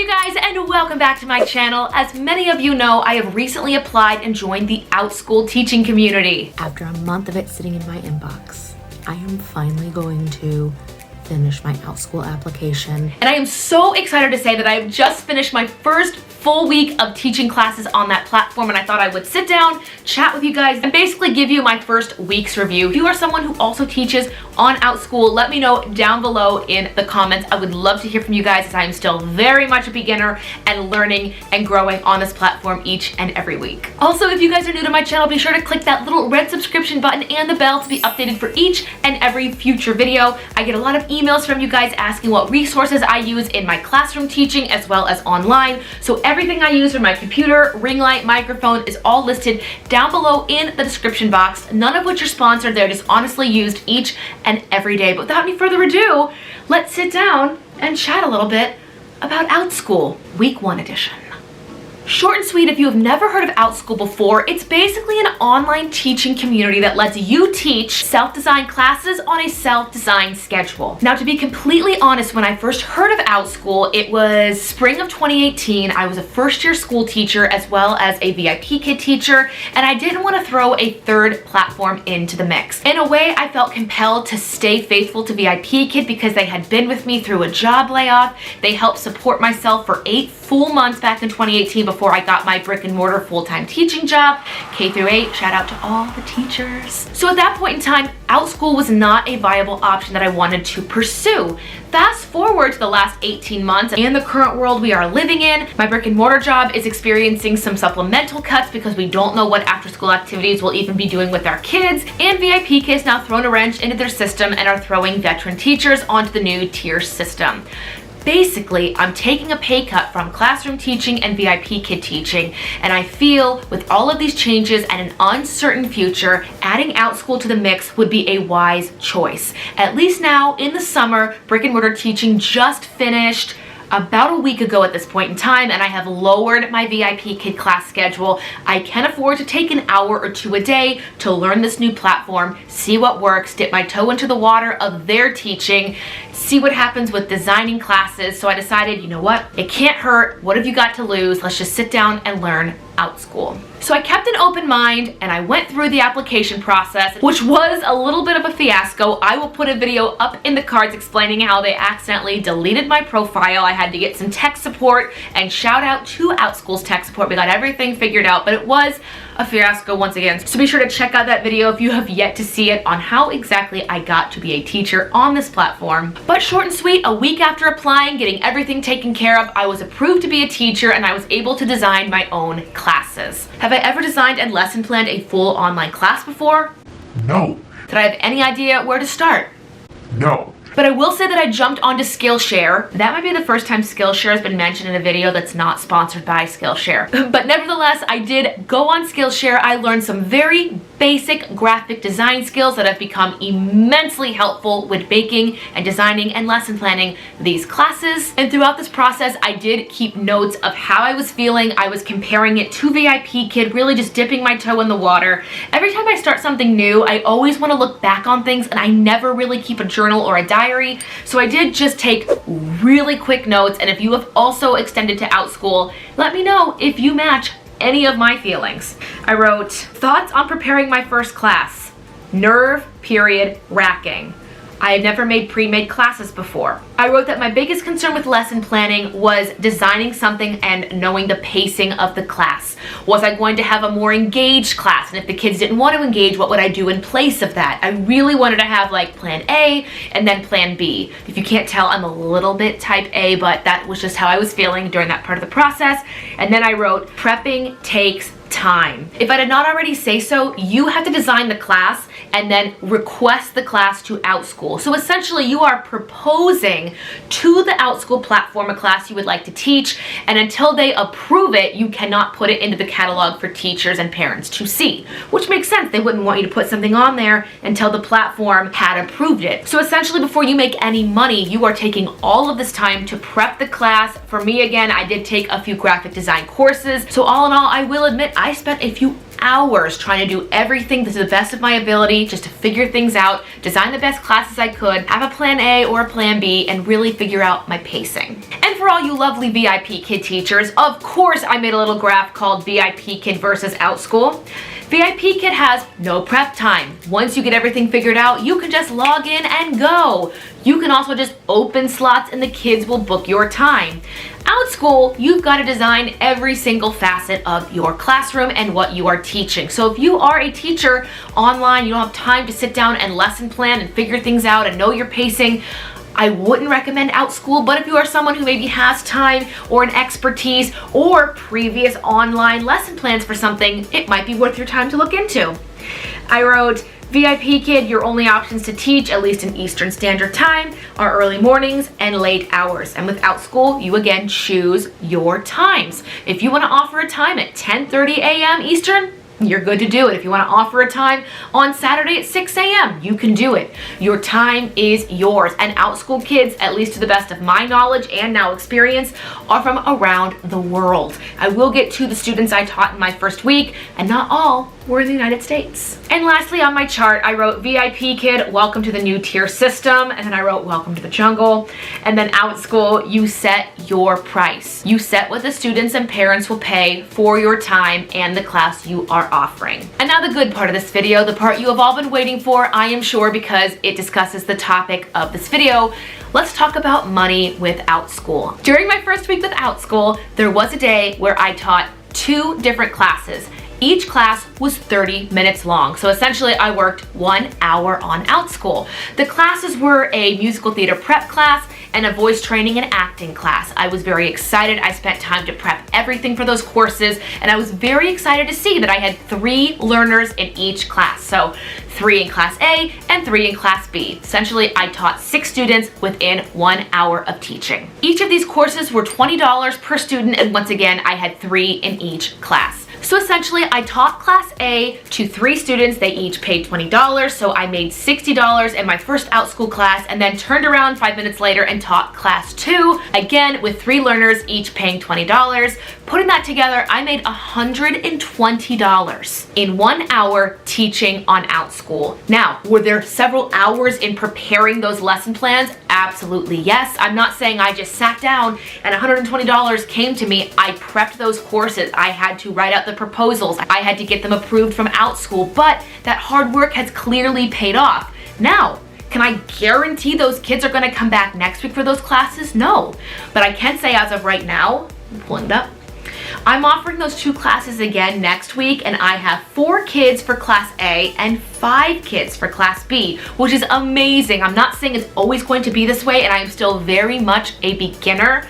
you guys, and welcome back to my channel. As many of you know, I have recently applied and joined the OutSchool teaching community. After a month of it sitting in my inbox, I am finally going to finish my OutSchool application. And I am so excited to say that I have just finished my first full week of teaching classes on that platform, and I thought I would sit down, chat with you guys, and basically give you my first week's review. If you are someone who also teaches on OutSchool, let me know down below in the comments. I would love to hear from you guys, as I am still very much a beginner and learning and growing on this platform each and every week. Also, if you guys are new to my channel, be sure to click that little red subscription button and the bell to be updated for each and every future video. I get a lot of emails from you guys asking what resources I use in my classroom teaching as well as online. So everything I use for my computer, ring light, microphone is all listed down below in the description box. None of which are sponsored. They're just honestly used each and every day. But without any further ado, let's sit down and chat a little bit about OutSchool Week 1 edition. Short and sweet, if you have never heard of OutSchool before, it's basically an online teaching community that lets you teach self-designed classes on a self-designed schedule. Now, to be completely honest, when I first heard of OutSchool, it was spring of 2018. I was a first-year school teacher as well as a VIP kid teacher, and I didn't want to throw a third platform into the mix. In a way, I felt compelled to stay faithful to VIP kid because they had been with me through a job layoff. They helped support myself for 8 full months back in 2018 before I got my brick and mortar full-time teaching job, K through 8, shout out to all the teachers. So at that point in time, OutSchool was not a viable option that I wanted to pursue. Fast forward to the last 18 months and the current world we are living in, my brick and mortar job is experiencing some supplemental cuts because we don't know what after school activities we'll even be doing with our kids, and VIP Kids now thrown a wrench into their system and are throwing veteran teachers onto the new tier system. Basically, I'm taking a pay cut from classroom teaching and VIP kid teaching, and I feel with all of these changes and an uncertain future, adding OutSchool to the mix would be a wise choice. At least now in the summer, brick and mortar teaching just finished about a week ago at this point in time, and I have lowered my VIP kid class schedule. I can afford to take an hour or two a day to learn this new platform, see what works, dip my toe into the water of their teaching, see what happens with designing classes. So I decided, you know what? It can't hurt. What have you got to lose? Let's just sit down and learn OutSchool. So I kept an open mind and I went through the application process, which was a little bit of a fiasco. I will put a video up in the cards explaining how they accidentally deleted my profile. I had to get some tech support, and shout out to OutSchool's tech support. We got everything figured out, but it was a fiasco once again. So be sure to check out that video if you have yet to see it on how exactly I got to be a teacher on this platform. But short and sweet, a week after applying, getting everything taken care of, I was approved to be a teacher and I was able to design my own classes. Have I ever designed and lesson planned a full online class before? No. Did I have any idea where to start? No. But I will say that I jumped onto Skillshare. That might be the first time Skillshare has been mentioned in a video that's not sponsored by Skillshare. But nevertheless, I did go on Skillshare. I learned some very basic graphic design skills that have become immensely helpful with baking and designing and lesson planning these classes. And throughout this process, I did keep notes of how I was feeling. I was comparing it to VIP Kid, really just dipping my toe in the water. Every time I start something new, I always want to look back on things, and I never really keep a journal or a diary. So I did just take really quick notes, and if you have also extended to OutSchool, let me know if you match any of my feelings. I wrote, thoughts on preparing my first class. Nerve period racking. I had never made pre-made classes before. I wrote that my biggest concern with lesson planning was designing something and knowing the pacing of the class. Was I going to have a more engaged class? And if the kids didn't want to engage, what would I do in place of that? I really wanted to have like plan A and then plan B. If you can't tell, I'm a little bit type A, but that was just how I was feeling during that part of the process. And then I wrote, prepping takes time. If I did not already say so, you have to design the class and then request the class to OutSchool. So essentially you are proposing to the OutSchool platform a class you would like to teach, and until they approve it, you cannot put it into the catalog for teachers and parents to see, which makes sense. They wouldn't want you to put something on there until the platform had approved it. So essentially before you make any money, you are taking all of this time to prep the class. For me, again, I did take a few graphic design courses. So all in all, I will admit I spent a few hours trying to do everything to the best of my ability just to figure things out, design the best classes I could, have a plan A or a plan B, and really figure out my pacing. And for all you lovely VIP kid teachers, of course I made a little graph called VIP kid versus OutSchool. VIP kid has no prep time. Once you get everything figured out, you can just log in and go. You can also just open slots and the kids will book your time. OutSchool, you've got to design every single facet of your classroom and what you are teaching. So if you are a teacher online, you don't have time to sit down and lesson plan and figure things out and know your pacing, I wouldn't recommend OutSchool, but if you are someone who maybe has time or an expertise or previous online lesson plans for something, it might be worth your time to look into. I wrote, VIP kid, your only options to teach, at least in Eastern Standard Time, are early mornings and late hours. And with OutSchool, you again choose your times. If you want to offer a time at 10:30 a.m. Eastern, you're good to do it. If you want to offer a time on Saturday at 6 a.m., you can do it. Your time is yours. And OutSchool kids, at least to the best of my knowledge and now experience, are from around the world. I will get to the students I taught in my first week, and not all were in the United States. And lastly, on my chart, I wrote VIP kid, welcome to the new tier system. And then I wrote welcome to the jungle. And then OutSchool, you set your price. You set what the students and parents will pay for your time and the class you are offering. And now the good part of this video, the part you have all been waiting for, I am sure, because it discusses the topic of this video. Let's talk about money with OutSchool. During my first week with OutSchool, there was a day where I taught 2 different classes. Each class was 30 minutes long. So essentially I worked 1 hour on OutSchool. The classes were a musical theater prep class and a voice training and acting class. I was very excited. I spent time to prep everything for those courses, and I was very excited to see that I had 3 learners in each class. So 3 in class A and 3 in class B. Essentially, I taught 6 students within 1 hour of teaching. Each of these courses were $20 per student, and once again, I had 3 in each class. So essentially, I taught class A to 3 students. They each paid $20, so I made $60 in my first OutSchool class, and then turned around 5 minutes later and taught class 2, again with 3 learners, each paying $20. Putting that together, I made $120 in 1 hour teaching on OutSchool. Now, were there several hours in preparing those lesson plans? Absolutely yes. I'm not saying I just sat down and $120 came to me. I prepped those courses. I had to write out the proposals. I had to get them approved from OutSchool, but that hard work has clearly paid off. Now, can I guarantee those kids are going to come back next week for those classes? No, but I can say as of right now, I'm pulling it up, I'm offering those 2 classes again next week, and I have 4 kids for class A and 5 kids for class B, which is amazing. I'm not saying it's always going to be this way, and I am still very much a beginner,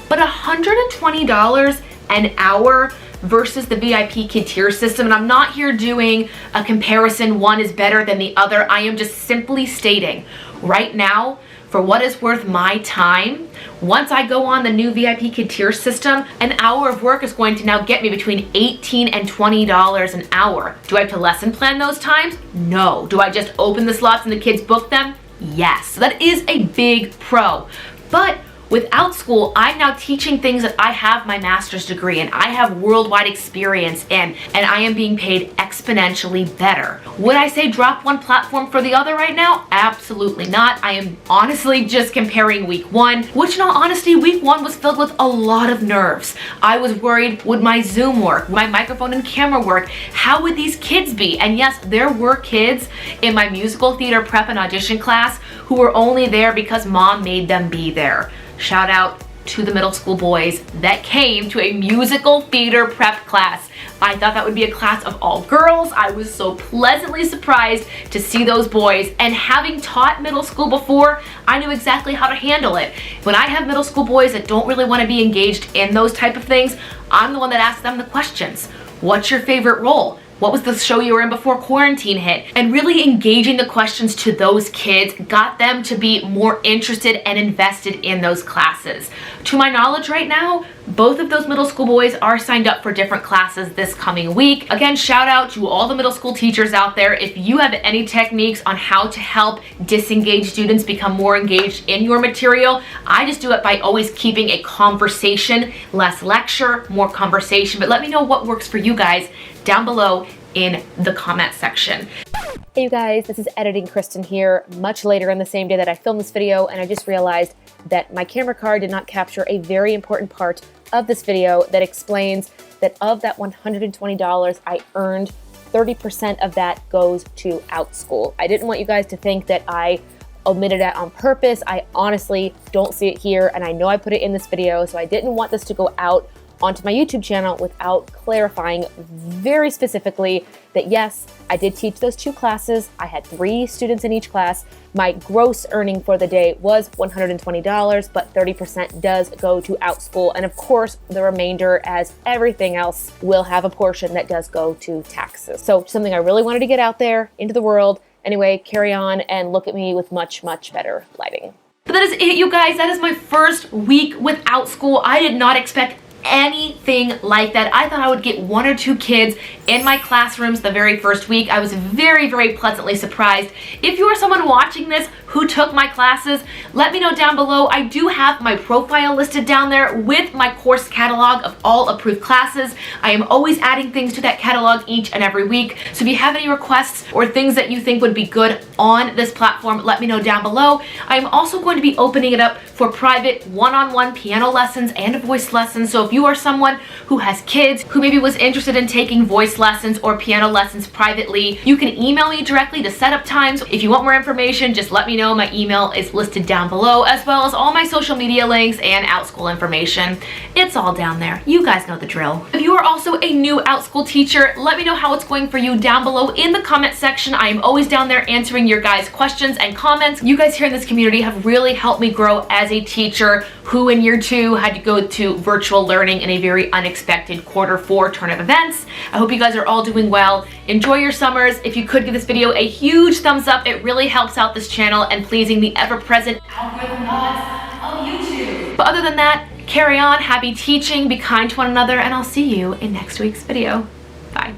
but $120 an hour versus the VIP kid tier system, and I'm not here doing a comparison, one is better than the other. I am just simply stating right now, for what is worth my time, once I go on the new VIP kid tier system, an hour of work is going to now get me between $18 and $20 an hour. Do I have to lesson plan those times? No. Do I just open the slots and the kids book them? Yes. So that is a big pro. But with OutSchool, I'm now teaching things that I have my master's degree in, I have worldwide experience in, and I am being paid exponentially better. Would I say drop one platform for the other right now? Absolutely not. I am honestly just comparing week 1, which in all honesty, week 1 was filled with a lot of nerves. I was worried, would my Zoom work? Would my microphone and camera work? How would these kids be? And yes, there were kids in my musical theater prep and audition class who were only there because mom made them be there. Shout out to the middle school boys that came to a musical theater prep class. I thought that would be a class of all girls. I was so pleasantly surprised to see those boys, and having taught middle school before, I knew exactly how to handle it. When I have middle school boys that don't really want to be engaged in those type of things, I'm the one that asks them the questions. What's your favorite role? What was the show you were in before quarantine hit? And really engaging the questions to those kids got them to be more interested and invested in those classes. To my knowledge right now, both of those middle school boys are signed up for different classes this coming week. Again, shout out to all the middle school teachers out there. If you have any techniques on how to help disengaged students become more engaged in your material, I just do it by always keeping a conversation, less lecture, more conversation. But let me know what works for you guys down below in the comment section. Hey you guys, this is editing Kristen here, much later in the same day that I filmed this video, and I just realized that my camera card did not capture a very important part of this video that explains that of that $120 I earned, 30% of that goes to OutSchool. I didn't want you guys to think that I omitted that on purpose. I honestly don't see it here, and I know I put it in this video, so I didn't want this to go out onto my YouTube channel without clarifying very specifically that yes, I did teach those 2 classes. I had 3 students in each class. My gross earning for the day was $120, but 30% does go to OutSchool. And of course, the remainder, as everything else, will have a portion that does go to taxes. So something I really wanted to get out there into the world. Anyway, carry on and look at me with much, much better lighting. But that is it, you guys. That is my first week with OutSchool. I did not expect anything like that. I thought I would get 1 or 2 kids in my classrooms the very first week. I was very, very pleasantly surprised. If you are someone watching this who took my classes, let me know down below. I do have my profile listed down there with my course catalog of all approved classes. I am always adding things to that catalog each and every week. So if you have any requests or things that you think would be good on this platform, let me know down below. I am also going to be opening it up for private one-on-one piano lessons and voice lessons. So if you are someone who has kids who maybe was interested in taking voice lessons or piano lessons privately, you can email me directly to set up times. If you want more information, just let me know. My email is listed down below, as well as all my social media links and OutSchool information. It's all down there. You guys know the drill. If you are also a new OutSchool teacher, let me know how it's going for you down below in the comment section. I am always down there answering your guys' questions and comments. You guys here in this community have really helped me grow as a teacher who in year 2 had to go to virtual learning in a very unexpected Q4 turn of events. I hope you guys are all doing well. Enjoy your summers. If you could give this video a huge thumbs up, it really helps out this channel and pleasing the ever-present algorithm gods of YouTube. But other than that, carry on, happy teaching, be kind to one another, and I'll see you in next week's video. Bye.